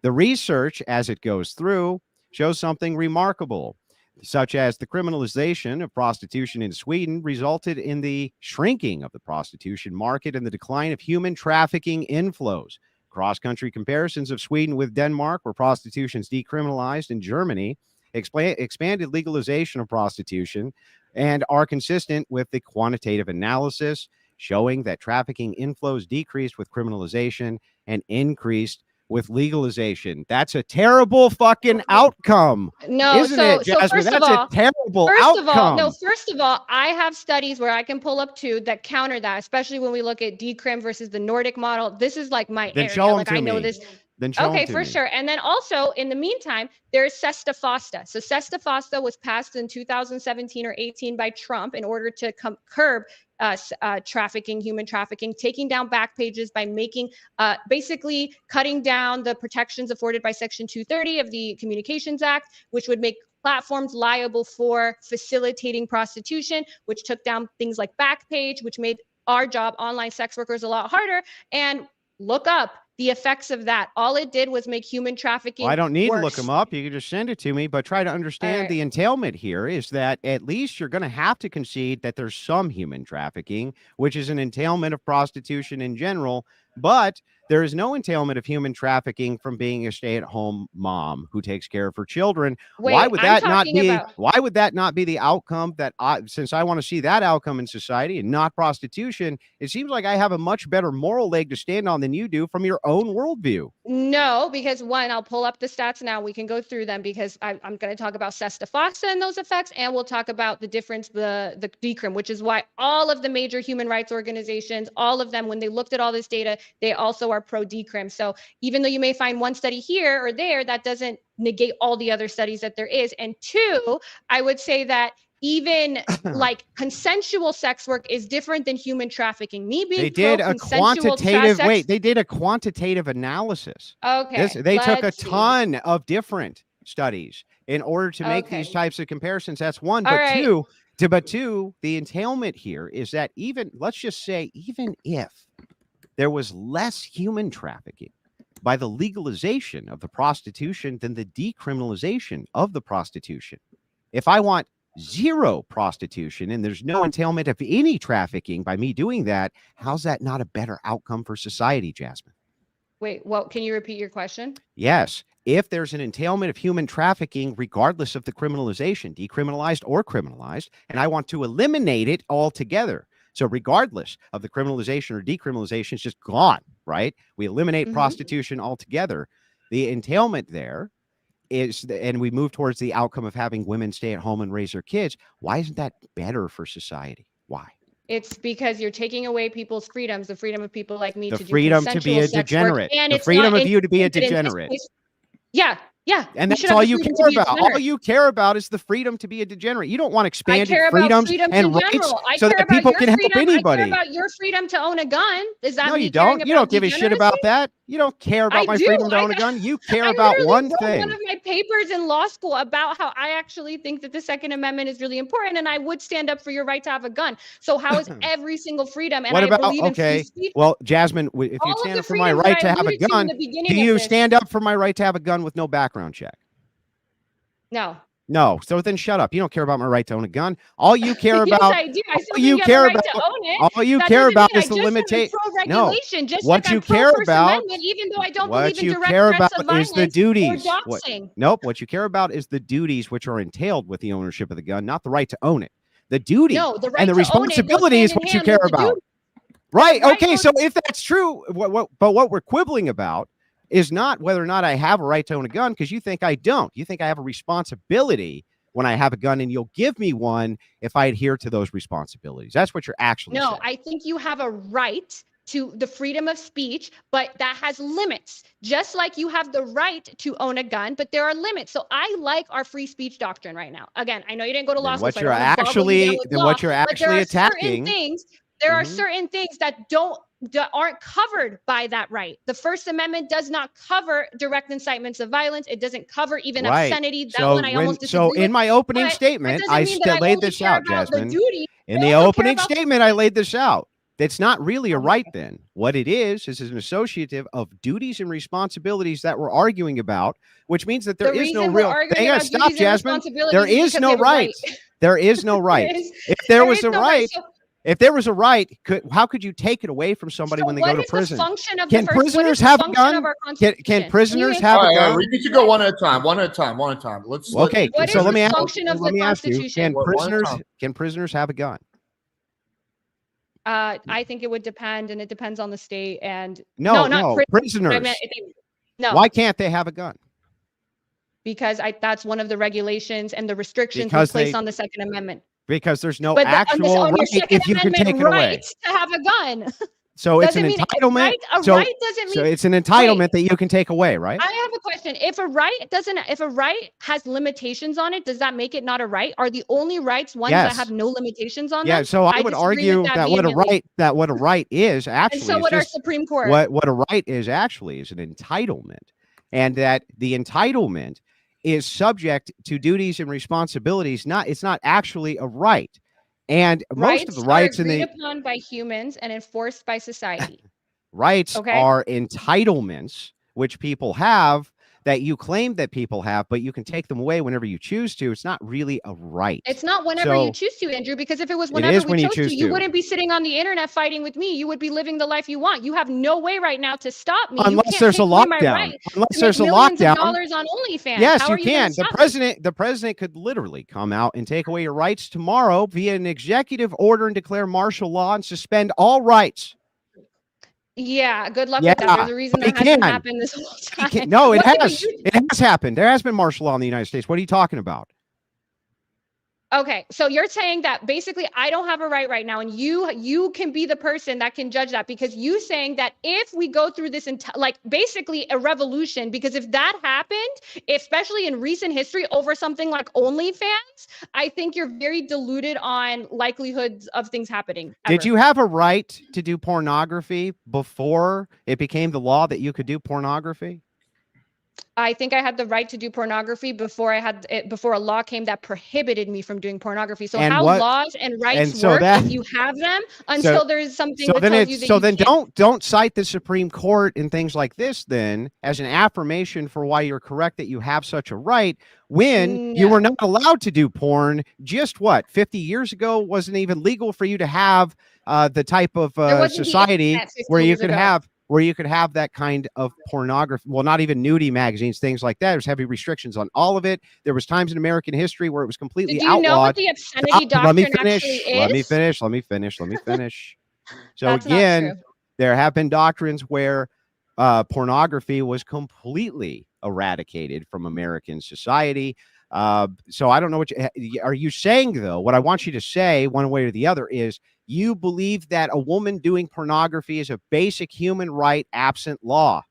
The research, as it goes through, shows something remarkable. such as the criminalization of prostitution in Sweden resulted in the shrinking of the prostitution market and the decline of human trafficking inflows. Cross-country comparisons of Sweden with Denmark, where prostitution is decriminalized, and Germany expanded legalization of prostitution, and are consistent with the quantitative analysis showing that trafficking inflows decreased with criminalization and increased with legalization. That's a terrible fucking outcome. No, isn't it, Jasmine? first That's of all, a terrible outcome. first of all, I have studies where I can pull up too that counter that, especially when we look at decrim versus the Nordic model. This is like my Then area. show 'em Like to I know me. this. Then show 'em Okay, to for me. sure. And then also in the meantime, there's Sesta Fosta. So Sesta Fosta was passed in 2017 or 18 by Trump in order to curb trafficking, human trafficking, taking down back pages by making, basically cutting down the protections afforded by Section 230 of the Communications Act, which would make platforms liable for facilitating prostitution, which took down things like Backpage, which made our job, online sex workers, a lot harder. And look up the effects of that. All it did was make human trafficking I don't need worse. to look them up. You can just send it to me, but try to understand right. the entailment here is that at least you're going to have to concede that there's some human trafficking, which is an entailment of prostitution in general, but there is no entailment of human trafficking from being a stay-at-home mom who takes care of her children. Wait, why would I'm that not talking be about- why would that not be the outcome that since I want to see that outcome in society and not prostitution, it seems like I have a much better moral leg to stand on than you do from your own worldview. No, because one, I'll pull up the stats now. We can go through them because I'm going to talk about Sesta Fosta and those effects, and we'll talk about the difference, the decrim, which is why all of the major human rights organizations, all of them, when they looked at all this data, they also are pro decrim. So even though you may find one study here or there, that doesn't negate all the other studies that there is. And two, I would say that even like consensual sex work is different than human trafficking. Me being they did a quantitative they did a quantitative analysis. Okay. They took a ton of different studies in order to make these types of comparisons. That's one. But two, the entailment here is that even, let's just say, even if there was less human trafficking by the legalization of the prostitution than the decriminalization of the prostitution. If I want zero prostitution and there's no entailment of any trafficking by me doing that, how's that not a better outcome for society, Jasmine? Wait, well, can you repeat your question? Yes. If there's an entailment of human trafficking, regardless of the criminalization, decriminalized or criminalized, and I want to eliminate it altogether. So regardless of the criminalization or decriminalization, it's just gone, right? We eliminate prostitution altogether. The entailment there is, and we move towards the outcome of having women stay at home and raise their kids. Why isn't that better for society? Why? It's because you're taking away people's freedoms, the freedom of people like me the to do freedom to be a degenerate, and the freedom of you to be a degenerate. Yeah. And that's all you care about. All you care about is the freedom to be a degenerate. You don't want expanded freedoms and rights so that people can help anybody. I care about your freedom to own a gun. Is that no, you don't. You don't give a shit about that. You don't care about my freedom to own a gun. You care about one thing. One of my papers in law school about how I actually think that the Second Amendment is really important, and I would stand up for your right to have a gun. So how is every single freedom? And what about, believe in free speech. Well, Jasmine, if you stand up for my right to have a gun, do you stand up for my right to have a gun with no background check? No. No. So then shut up. You don't care about my right to own a gun. All you care about. Yes, I do. I still you care about. To own it. All you care about is the limitation. No. What you care about, even though I don't what believe in you direct care threats about of violence is the duties. Or nope. What you care about is the duties which are entailed with the ownership of the gun, not the right to own it. The duty and the responsibility is what you care about. Right. Okay. So if that's true, but what we're quibbling about is not whether or not I have a right to own a gun, because you think I don't. You think I have a responsibility when I have a gun, and you'll give me one if I adhere to those responsibilities. That's what you're actually saying. No, I think you have a right to the freedom of speech, but that has limits. Just like you have the right to own a gun, but there are limits. So I like our free speech doctrine right now. Again, I know you didn't go to law school. What you're actually attacking. There are certain things that aren't covered by that right. The First Amendment does not cover direct incitements of violence. It doesn't cover even obscenity. That one I almost disagree with. So in my opening statement, I still laid this out, Jasmine. In the opening statement, I laid this out. It's not really a right then. What it is an associative of duties and responsibilities that we're arguing about, which means that there is no real. Hang on, stop, Jasmine. There is no right. There is no right. If there was a right, if there was a right, how could you take it away from somebody when they go to prison? Can prisoners have a gun? Can prisoners have a gun? We need to go one at a time. Let's. Okay, so let me ask you: Can prisoners have a gun? I think it would depend, and it depends on the state. And no, prisoners. No. Why can't they have a gun? Because that's one of the regulations and the restrictions we place on the Second Amendment. Because there's no actual right if you can take it away. To have a gun. So it's an entitlement. A right doesn't mean. So it's an entitlement that you can take away, right? I have a question. If a right has limitations on it, does that make it not a right? Are the only rights ones that have no limitations on them? Yeah. So I would argue that what a right is actually. And so would our Supreme Court. What a right is actually is an entitlement, and that the entitlement is subject to duties and responsibilities. It's not actually a right. And most of the rights are agreed upon by humans and enforced by society. Rights are entitlements which people have that you claim that people have, but you can take them away whenever you choose to. It's not really a right. It's not whenever you choose to, Andrew, because if it was whenever we chose to, you wouldn't be sitting on the internet fighting with me. You would be living the life you want. You have no way right now to stop me. Unless there's a lockdown. Unless there's a lockdown. Dollars on OnlyFans. Yes, you can. The president could literally come out and take away your rights tomorrow via an executive order and declare martial law and suspend all rights. Yeah, good luck with that. There's a reason that hasn't happened this whole time. No, it has. It has happened. There has been martial law in the United States. What are you talking about? Okay, so you're saying that basically I don't have a right now, and you can be the person that can judge that, because you saying that if we go through this basically a revolution, because if that happened, especially in recent history over something like OnlyFans, I think you're very deluded on likelihoods of things happening. Did you have a right to do pornography before it became the law that you could do pornography? I think I had the right to do pornography before a law came that prohibited me from doing pornography. So laws and rights work if you have them until there's something that tells you that so then don't cite the Supreme Court and things like this then as an affirmation for why you're correct that you have such a right when you were not allowed to do porn just 50 years ago. Wasn't even legal for you to have the type of society where you could have that kind of pornography. Well, not even nudie magazines, things like that. There's heavy restrictions on all of it. There was times in American history where it was completely outlawed. Do you know what the obscenity doctrine actually is? Let me finish. So again, there have been doctrines where pornography was completely eradicated from American society. So I don't know are you saying, though? What I want you to say one way or the other is you believe that a woman doing pornography is a basic human right absent law.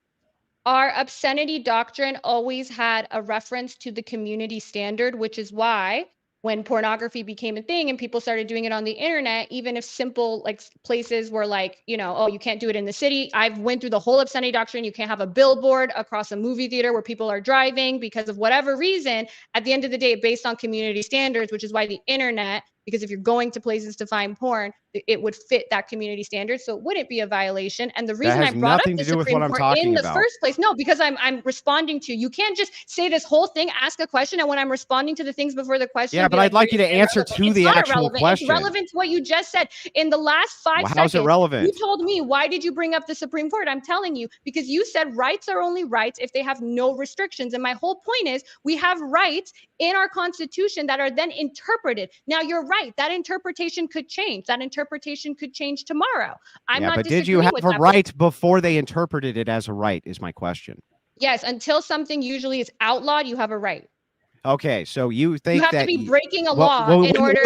Our obscenity doctrine always had a reference to the community standard, which is why when pornography became a thing and people started doing it on the internet, even if simple places were you can't do it in the city. I've went through the whole obscenity doctrine. You can't have a billboard across a movie theater where people are driving because of whatever reason. At the end of the day, based on community standards, which is why the internet, because if you're going to places to find porn, it would fit that community standard. So it wouldn't be a violation. And the reason I brought up the Supreme Court in the first place, because I'm responding to, you can't just say this whole thing, ask a question. And when I'm responding to the things before the question. Yeah, but I'd like you to answer to the actual question. It's relevant to what you just said. In the last 5 seconds, how's it relevant? You told me, why did you bring up the Supreme Court? I'm telling you, because you said rights are only rights if they have no restrictions. And my whole point is we have rights in our Constitution that are then interpreted. Now, you're right. That interpretation could change. That interpretation could change tomorrow. But did you have a right before they interpreted it as a right is my question. Yes. Until something usually is outlawed, you have a right. Okay. So you think you have to be breaking a law in order.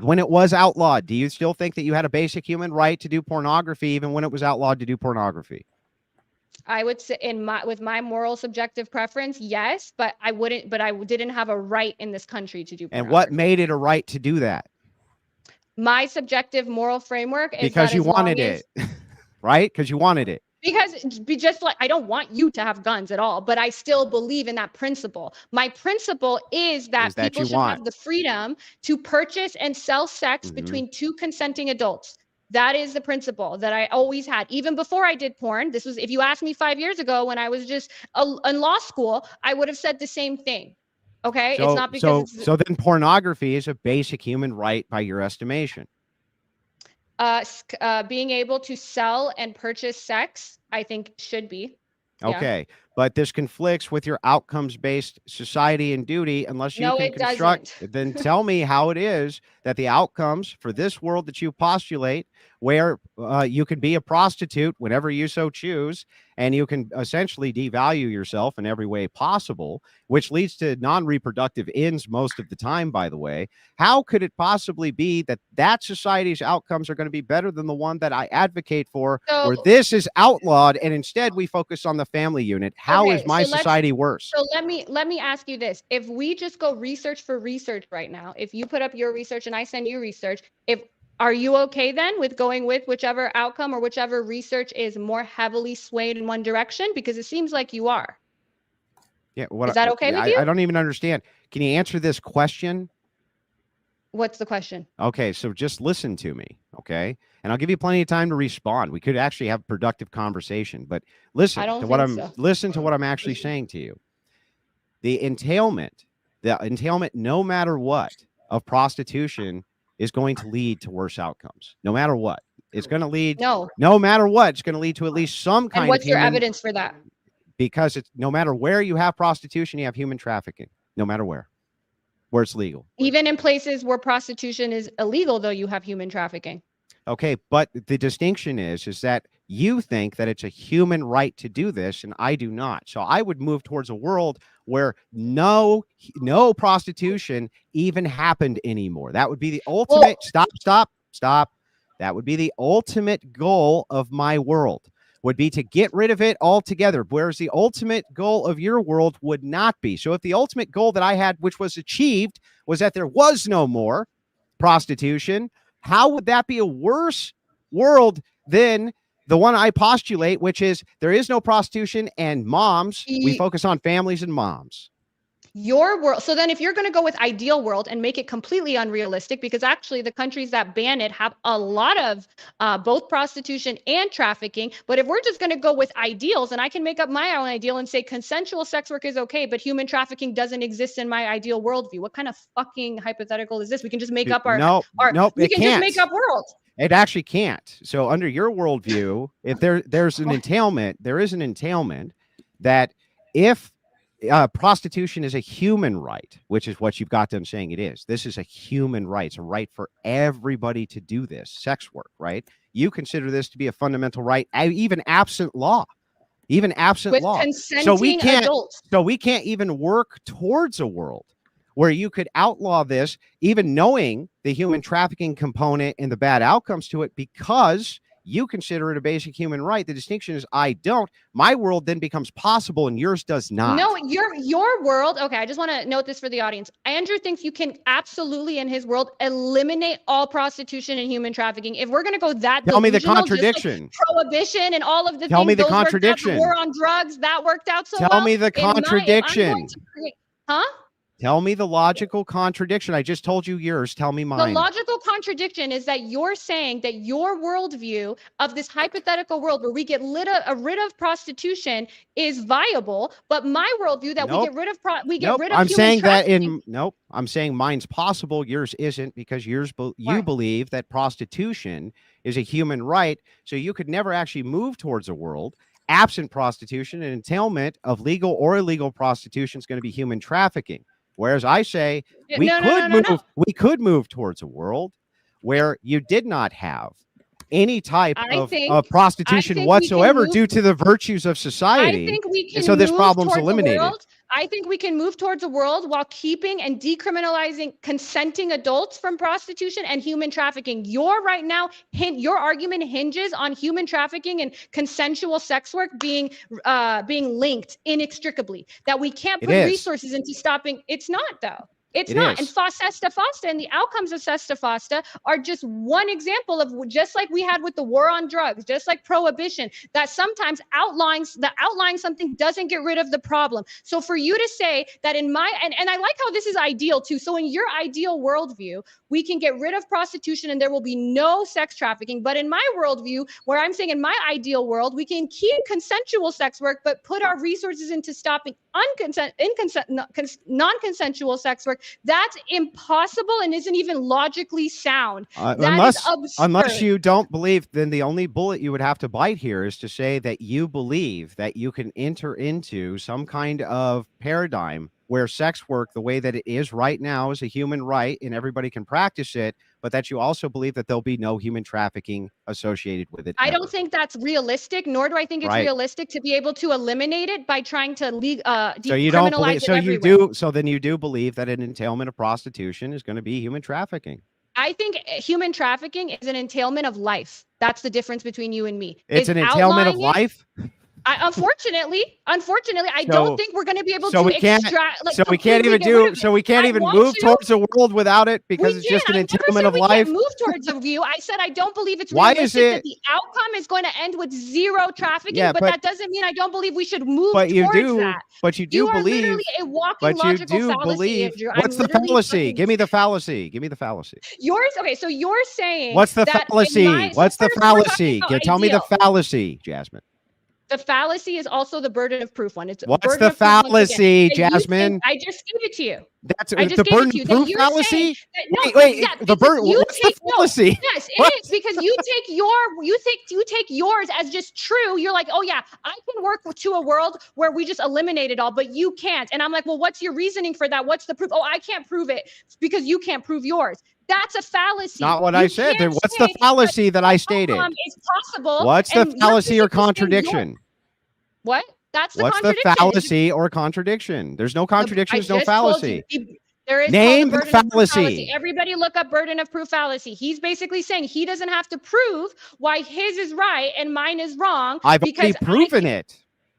When it was outlawed, do you still think that you had a basic human right to do pornography even when it was outlawed to do pornography? I would say with my moral subjective preference, yes, but I didn't have a right in this country to do pornography. And what made it a right to do that? My subjective moral framework is because you wanted it, right? Because you wanted it. Because I don't want you to have guns at all, but I still believe in that principle. My principle is that people should have the freedom to purchase and sell sex between two consenting adults. That is the principle that I always had. Even before I did porn, this was, if you asked me 5 years ago when I was just in law school, I would have said the same thing. Okay. It's not because it's. So then pornography is a basic human right by your estimation. Being able to sell and purchase sex, I think should be. Okay. Yeah. But this conflicts with your outcomes-based society and duty unless you can construct, then tell me how it is that the outcomes for this world that you postulate, where you can be a prostitute whenever you so choose, and you can essentially devalue yourself in every way possible, which leads to non-reproductive ends most of the time, by the way. How could it possibly be that that society's outcomes are going to be better than the one that I advocate for, where this is outlawed and instead we focus on the family unit? How is my society worse? So let me ask you this. If we just go research for research right now, if you put up your research and I send you research, are you okay then with going with whichever outcome or whichever research is more heavily swayed in one direction? Because it seems like you are. Yeah. Is that okay with you? I don't even understand. Can you answer this question? What's the question? Okay, so just listen to me, okay? And I'll give you plenty of time to respond. We could actually have a productive conversation, but listen to what I'm actually saying to you. The entailment, no matter what, of prostitution is going to lead to worse outcomes. No matter what. It's going to lead no matter what, it's going to lead to at least some kind of. And what's your evidence for that? Because it's no matter where you have prostitution, you have human trafficking. No matter where it's legal. Even in places where prostitution is illegal, though, you have human trafficking. Okay, but the distinction is that you think that it's a human right to do this, and I do not. So I would move towards a world where no prostitution even happened anymore. That would be the ultimate. Stop. That would be the ultimate goal of my world. Would be to get rid of it altogether, whereas the ultimate goal of your world would not be. So if the ultimate goal that I had, which was achieved, was that there was no more prostitution, how would that be a worse world than the one I postulate, which is there is no prostitution and moms, we focus on families and moms? Your world. So then if you're going to go with ideal world and make it completely unrealistic, because actually the countries that ban it have a lot of both prostitution and trafficking. But if we're just going to go with ideals, and I can make up my own ideal and say consensual sex work is okay, but human trafficking doesn't exist in my ideal worldview. What kind of fucking hypothetical is this? We can just make up we can just make up worlds. It actually can't. So under your worldview, if there's an entailment, there is an entailment that if prostitution is a human right, which is what you've got them saying it is. This is a human right. It's a right for everybody to do this sex work, right? You consider this to be a fundamental right, even absent law, With consenting adults. So we can't even work towards a world where you could outlaw this, even knowing the human trafficking component and the bad outcomes to it, because you consider it a basic human right. The distinction is I don't. My world then becomes possible and yours does not. No, your world. Okay, I just want to note this for the audience. Andrew thinks you can absolutely, in his world, eliminate all prostitution and human trafficking. If we're going to go that tell me the contradiction. Like prohibition and all of the tell things. Me the contradiction. The war on drugs, that worked out so tell well. Me the contradiction. Huh? Tell me the logical contradiction. I just told you yours. Tell me mine. The logical contradiction is that you're saying that your worldview of this hypothetical world where we get rid of prostitution is viable, but my worldview that we get rid of I'm saying that I'm saying mine's possible. Yours isn't, because you believe that prostitution is a human right. So you could never actually move towards a world absent prostitution, and entailment of legal or illegal prostitution is going to be human trafficking. Whereas I say we could move towards a world where you did not have any type of prostitution whatsoever due to the virtues of society. I think we can and so this problem's eliminated. I think we can move towards a world while keeping and decriminalizing consenting adults from prostitution and human trafficking. Your argument hinges on human trafficking and consensual sex work being linked inextricably. That we can't put resources into stopping. It's not, though. It's It not. And is. FOSTA and the outcomes of SESTA FOSTA are just one example of, just like we had with the war on drugs, just like prohibition, that sometimes outlining something doesn't get rid of the problem. So for you to say that and I like how this is ideal too. So in your ideal worldview, we can get rid of prostitution and there will be no sex trafficking. But in my worldview, where I'm saying in my ideal world, we can keep consensual sex work, but put our resources into stopping non-consensual sex work. That's impossible and isn't even logically sound. That is absurd. Unless you don't believe, then the only bullet you would have to bite here is to say that you believe that you can enter into some kind of paradigm where sex work, the way that it is right now, is a human right and everybody can practice it, but that you also believe that there'll be no human trafficking associated with it. I don't think that's realistic, nor do I think it's realistic to be able to eliminate it by trying to decriminalize so you don't believe, it everywhere. So then you do believe that an entailment of prostitution is going to be human trafficking. I think human trafficking is an entailment of life. That's the difference between you and me. It's an entailment of life? Unfortunately, I don't think we're going to be able to extract. So we can't even move towards a world without it because it's just an entailment of life. Move towards a view. I said I don't believe it's realistic that the outcome is going to end with zero trafficking, but that doesn't mean I don't believe we should move towards that. But you do believe. You are literally a walking logical fallacy, Andrew. What's the fallacy? Give me the fallacy. Yours. Okay, so you're saying what's the fallacy? What's the fallacy? Tell me the fallacy, Jasmine. The fallacy is also the burden of proof one. What's the fallacy, Jasmine? I just gave it to you. That's the burden of proof fallacy. Wait. The burden. What's the fallacy? Yes, it is because you take yours as just true. You're like, oh yeah, I can work to a world where we just eliminate it all, but you can't. And I'm like, well, what's your reasoning for that? What's the proof? Oh, I can't prove it because you can't prove yours. That's a fallacy. Not what I said. Then what's the fallacy that I stated? It's possible. What's the fallacy or contradiction? What? That's the What's contradiction. the fallacy or contradiction? There's no contradiction. There's no fallacy. There is name the fallacy. Everybody look up burden of proof fallacy. He's basically saying he doesn't have to prove why his is right and mine is wrong. I've already proven it.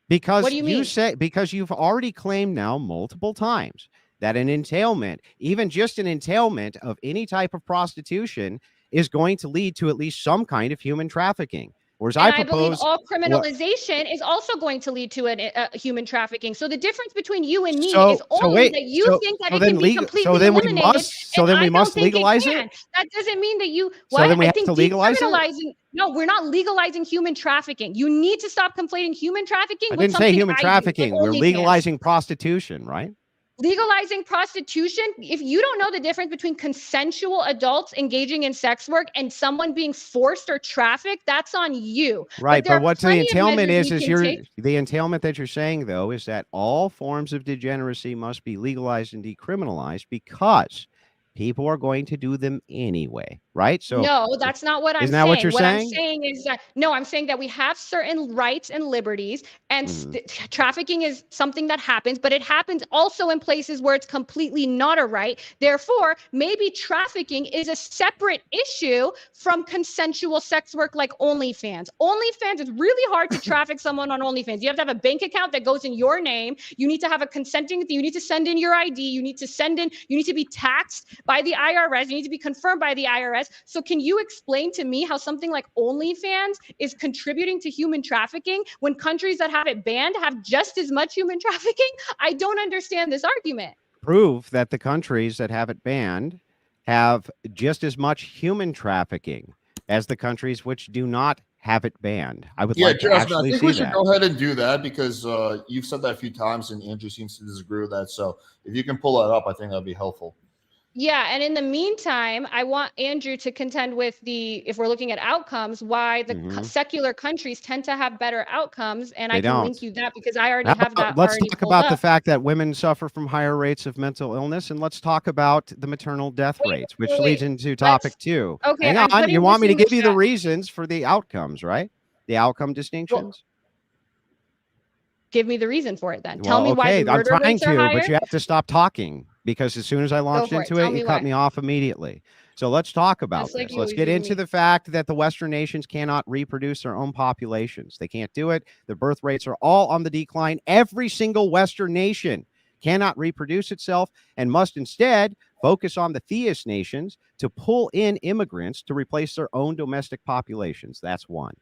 Because what do you mean? Because you've already claimed now multiple times that an entailment, even just an entailment of any type of prostitution, is going to lead to at least some kind of human trafficking. Whereas I believe all criminalization is also going to lead to a human trafficking. So the difference between you and me is only that you think that it can be completely eliminated. So then we must legalize it? That doesn't mean that you... So then we have to legalize it? No, we're not legalizing human trafficking. You need to stop conflating human trafficking with something I didn't say human trafficking. We're legalizing prostitution, right? Legalizing prostitution, if you don't know the difference between consensual adults engaging in sex work and someone being forced or trafficked, that's on you. Right, but what the entailment is the entailment that you're saying, though, is that all forms of degeneracy must be legalized and decriminalized because people are going to do them anyway, right? So no, that's not what I'm saying. Isn't that what you're saying? I'm saying is that I'm saying that we have certain rights and liberties, and trafficking is something that happens, but it happens also in places where it's completely not a right. Therefore, maybe trafficking is a separate issue from consensual sex work like OnlyFans. OnlyFans is really hard to traffic someone on OnlyFans. You have to have a bank account that goes in your name. You need to have a consenting. You need to send in your ID. You need to be taxed by the IRS. You need to be confirmed by the IRS. So can you explain to me how something like OnlyFans is contributing to human trafficking when countries that have it banned have just as much human trafficking? I don't understand this argument. Prove that the countries that have it banned have just as much human trafficking as the countries which do not have it banned. I would like to actually see that. I think we should go ahead and do that because you've said that a few times and Andrew seems to disagree with that. So if you can pull that up, I think that'd be helpful. Yeah, and in the meantime, I want Andrew to contend with if we're looking at outcomes, why the secular countries tend to have better outcomes, and I can link you that because I already have that. Let's talk about the fact that women suffer from higher rates of mental illness, and let's talk about the maternal death rates, which leads into topic 2. Okay, hang on. You want me to give you the reasons for the outcomes, right? The outcome distinctions. Give me the reason for it then. Tell me why the murder rates are higher. But you have to stop talking. Because as soon as I launched into it, you cut me off immediately. So let's talk about this. Let's get into the fact that the Western nations cannot reproduce their own populations. They can't do it. The birth rates are all on the decline. Every single Western nation cannot reproduce itself, and must instead focus on the theist nations to pull in immigrants to replace their own domestic populations. That's one.